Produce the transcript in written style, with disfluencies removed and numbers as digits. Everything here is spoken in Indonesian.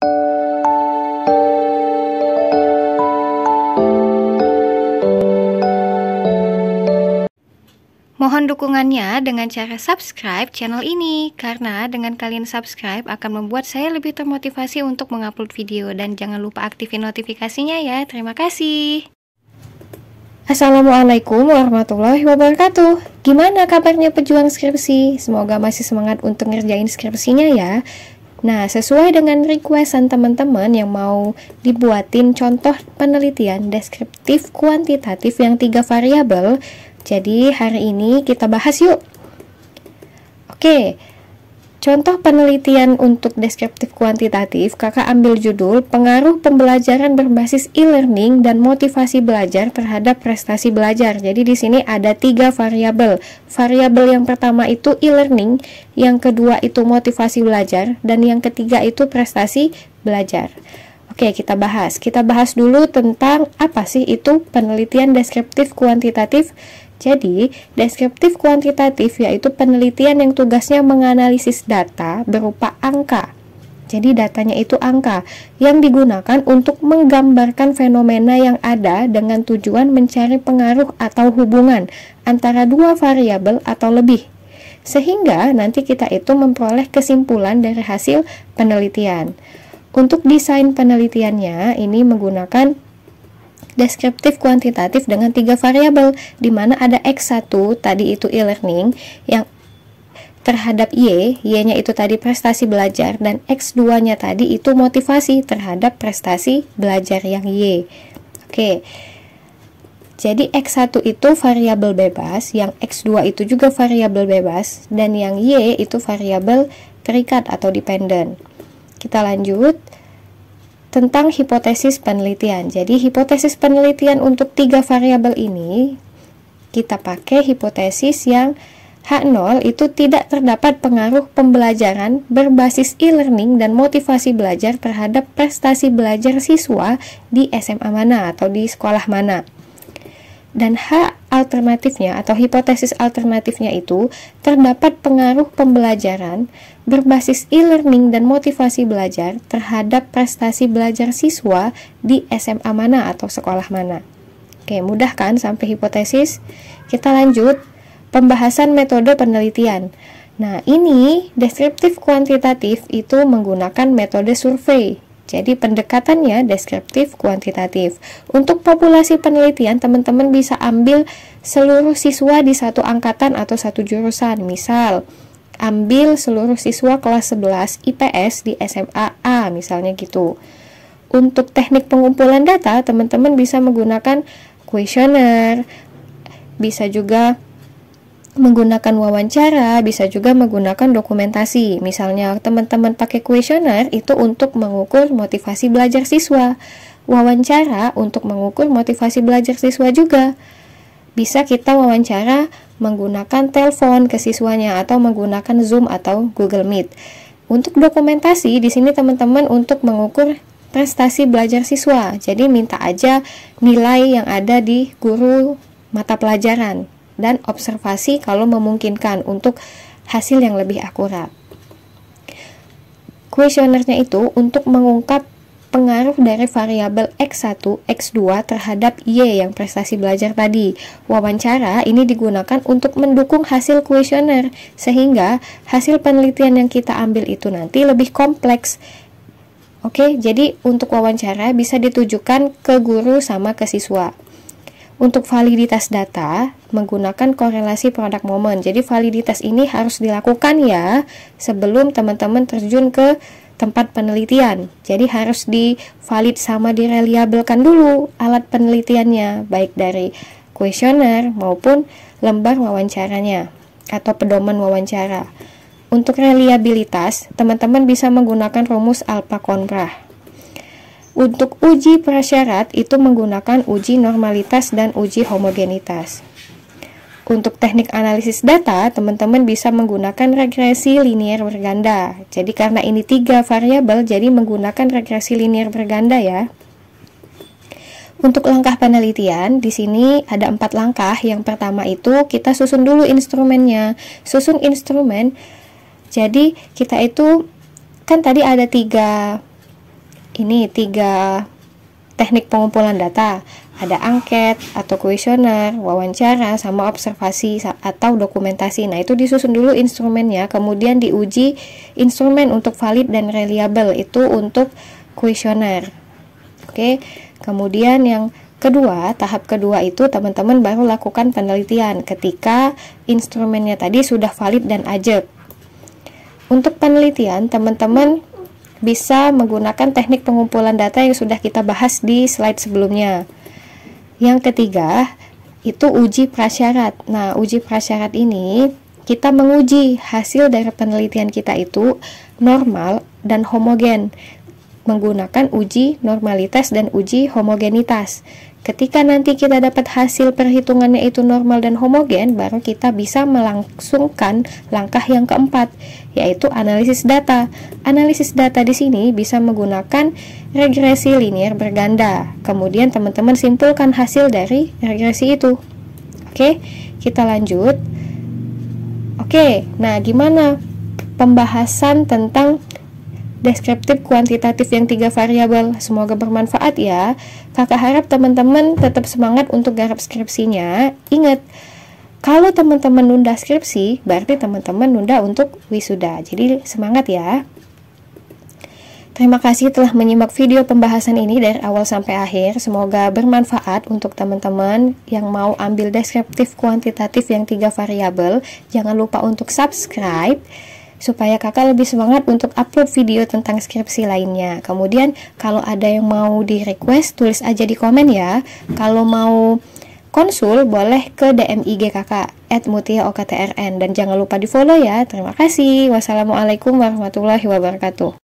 Mohon dukungannya dengan cara subscribe channel ini, karena dengan kalian subscribe akan membuat saya lebih termotivasi untuk mengupload video, dan jangan lupa aktifin notifikasinya ya. Terima kasih. Assalamualaikum warahmatullahi wabarakatuh. Gimana kabarnya pejuang skripsi? Semoga masih semangat untuk ngerjain skripsinya ya. Nah, sesuai dengan requestan teman-teman yang mau dibuatin contoh penelitian deskriptif kuantitatif yang 3 variabel, jadi hari ini kita bahas yuk. Oke, contoh penelitian untuk deskriptif kuantitatif, kakak ambil judul pengaruh pembelajaran berbasis e-learning dan motivasi belajar terhadap prestasi belajar. Jadi di sini ada 3 variabel. Variabel yang pertama itu e-learning, yang kedua itu motivasi belajar, dan yang ketiga itu prestasi belajar. Oke, kita bahas. Kita bahas dulu tentang apa sih itu penelitian deskriptif kuantitatif. Jadi, deskriptif kuantitatif yaitu penelitian yang tugasnya menganalisis data berupa angka. Jadi, datanya itu angka yang digunakan untuk menggambarkan fenomena yang ada dengan tujuan mencari pengaruh atau hubungan antara 2 variabel atau lebih. Sehingga nanti kita itu memperoleh kesimpulan dari hasil penelitian. Untuk desain penelitiannya ini menggunakan deskriptif kuantitatif dengan 3 variabel, di mana ada X1 tadi itu e-learning yang terhadap Y-nya itu tadi prestasi belajar, dan X2-nya tadi itu motivasi terhadap prestasi belajar yang Y. Oke. Jadi X1 itu variabel bebas, yang X2 itu juga variabel bebas, dan yang Y itu variabel terikat atau dependent. Kita lanjut tentang hipotesis penelitian. Jadi hipotesis penelitian untuk 3 variabel ini kita pakai hipotesis yang H0 itu tidak terdapat pengaruh pembelajaran berbasis e-learning dan motivasi belajar terhadap prestasi belajar siswa di SMA mana atau di sekolah mana. Dan H alternatifnya atau hipotesis alternatifnya itu terdapat pengaruh pembelajaran berbasis e-learning dan motivasi belajar terhadap prestasi belajar siswa di SMA mana atau sekolah mana. Oke, mudah kan sampai hipotesis? Kita lanjut pembahasan metode penelitian. Nah, ini deskriptif kuantitatif itu menggunakan metode survei. Jadi pendekatannya deskriptif kuantitatif. Untuk populasi penelitian, teman-teman bisa ambil seluruh siswa di satu angkatan atau satu jurusan. Misal, ambil seluruh siswa kelas 11 IPS di SMA A, misalnya gitu. Untuk teknik pengumpulan data, teman-teman bisa menggunakan kuesioner, bisa juga menggunakan wawancara, bisa juga menggunakan dokumentasi. Misalnya teman-teman pakai kuesioner itu untuk mengukur motivasi belajar siswa, wawancara untuk mengukur motivasi belajar siswa juga. Bisa kita wawancara menggunakan telepon ke siswanya atau menggunakan Zoom atau Google Meet. Untuk dokumentasi di sini teman-teman untuk mengukur prestasi belajar siswa. Jadi minta aja nilai yang ada di guru mata pelajaran dan observasi kalau memungkinkan untuk hasil yang lebih akurat. Kuesionernya itu untuk mengungkap pengaruh dari variabel X1, X2 terhadap Y yang prestasi belajar tadi. Wawancara ini digunakan untuk mendukung hasil kuesioner, sehingga hasil penelitian yang kita ambil itu nanti lebih kompleks. Oke, jadi untuk wawancara bisa ditujukan ke guru sama ke siswa. Untuk validitas data, menggunakan korelasi product moment. Jadi validitas ini harus dilakukan ya sebelum teman-teman terjun ke tempat penelitian. Jadi harus divalid sama direliabelkan dulu alat penelitiannya, baik dari kuesioner maupun lembar wawancaranya atau pedoman wawancara. Untuk reliabilitas, teman-teman bisa menggunakan rumus alpha-kontra. Untuk uji prasyarat itu menggunakan uji normalitas dan uji homogenitas. Untuk teknik analisis data, teman-teman bisa menggunakan regresi linier berganda. Jadi karena ini 3 variabel, jadi menggunakan regresi linier berganda ya. Untuk langkah penelitian, di sini ada 4 langkah. Yang pertama itu kita susun dulu instrumennya. Susun instrumen. Jadi kita itu kan tadi ada 3 ini 3 teknik pengumpulan data. Ada angket atau kuesioner, wawancara, sama observasi atau dokumentasi. Nah, itu disusun dulu instrumennya, kemudian diuji instrumen untuk valid dan reliable, itu untuk kuesioner. Oke, kemudian yang kedua, tahap kedua itu teman-teman baru lakukan penelitian ketika instrumennya tadi sudah valid dan ajak. Untuk penelitian, teman-teman bisa menggunakan teknik pengumpulan data yang sudah kita bahas di slide sebelumnya. Yang ketiga, itu uji prasyarat. Nah, uji prasyarat ini kita menguji hasil dari penelitian kita itu normal dan homogen menggunakan uji normalitas dan uji homogenitas. Ketika nanti kita dapat hasil perhitungannya itu normal dan homogen, baru kita bisa melangsungkan langkah yang keempat, yaitu analisis data. Analisis data di sini bisa menggunakan regresi linear berganda. Kemudian teman-teman simpulkan hasil dari regresi itu. Oke, kita lanjut. Oke, nah gimana pembahasan tentang deskriptif kuantitatif yang 3 variabel? Semoga bermanfaat ya. Kakak harap teman-teman tetap semangat untuk garap skripsinya. Ingat, kalau teman-teman nunda skripsi, berarti teman-teman nunda untuk wisuda. Jadi semangat ya. Terima kasih telah menyimak video pembahasan ini dari awal sampai akhir. Semoga bermanfaat untuk teman-teman yang mau ambil deskriptif kuantitatif yang 3 variabel. Jangan lupa untuk subscribe supaya kakak lebih semangat untuk upload video tentang skripsi lainnya. Kemudian kalau ada yang mau di request, tulis aja di komen ya. Kalau mau konsul, boleh ke DM IG kakak @mutiaoktrn, dan jangan lupa di follow ya. Terima kasih. Wassalamualaikum warahmatullahi wabarakatuh.